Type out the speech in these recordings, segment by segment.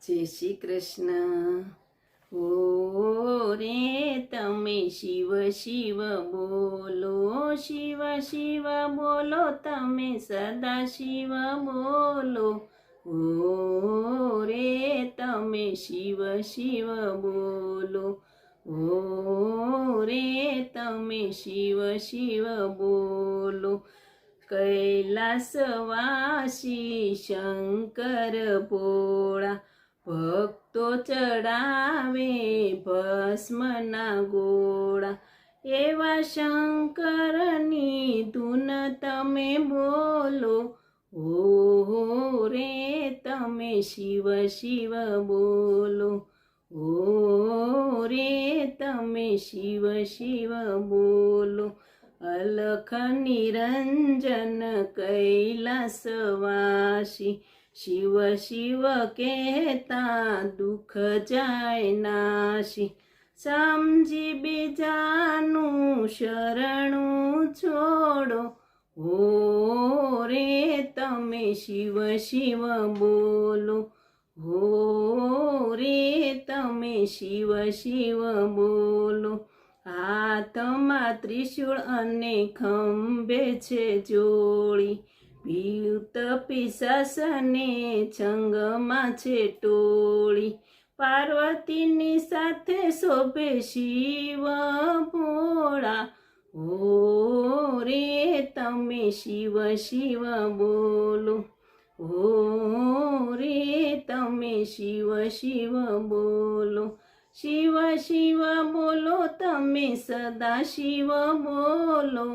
જય શ્રી કૃષ્ણ। ઓ રે તમે શિવ શિવ બોલો, શિવ શિવ બોલો તમે સદા શિવ બોલો। ઓ રે તમે શિવ શિવ બોલો, ઓ રે તમે શિવ શિવ બોલો। કૈલાસવાસી શંકર ભોળા, ભક્તો ચડાવે ભસ્મના ગોળા। એવા શંકરની ધૂન તમે બોલો, ઓ રે તમે શિવ શિવ બોલો, ઓ રે તમે શિવ શિવ બોલો। અલખ નિરંજન કૈલાસવાસી, શિવ શિવ કહેતા દુઃખ જાય નાશી। સમજી બીજાનું શરણું છોડો, ઓ રે તમે શિવ શિવ બોલો, ઓ રે તમે શિવ શિવ બોલો। હાથમાં ત્રિશૂળ અને ખંભે છે જોડી, ભૂત પિશાચને છંગમાં છે ટોળી। પાર્વતીની સાથે શોભે શિવ ભોળા, ઓ રે તમે શિવ શિવ બોલો, ઓ રે તમે શિવ શિવ બોલો। શિવ શિવ બોલો તમે સદા શિવ બોલો,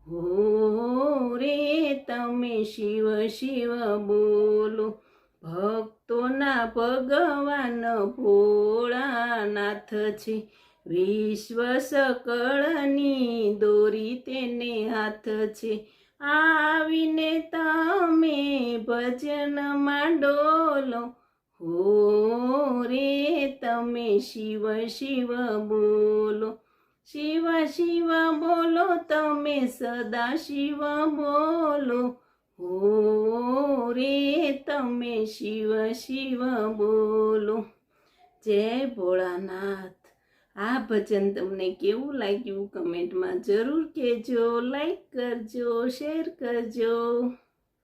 ઓ રે તમે શિવ શિવ બોલો। ભક્તોના ભગવાન ભોળાનાથ છે, વિશ્વ સકળની દોરી તેને હાથ છે। આવીને તમે ભજનમાં ડોલો, ઓ રે તમે શિવ શિવ બોલો, શિવ શિવ બોલો તમે સદા શિવ બોલો, ઓ રે તમે શિવ શિવ બોલો। જય ભોળાનાથ। આ ભજન તમને કેવું લાગ્યું કમેન્ટમાં જરૂર કહેજો, લાઈક કરજો, શેર કરજો।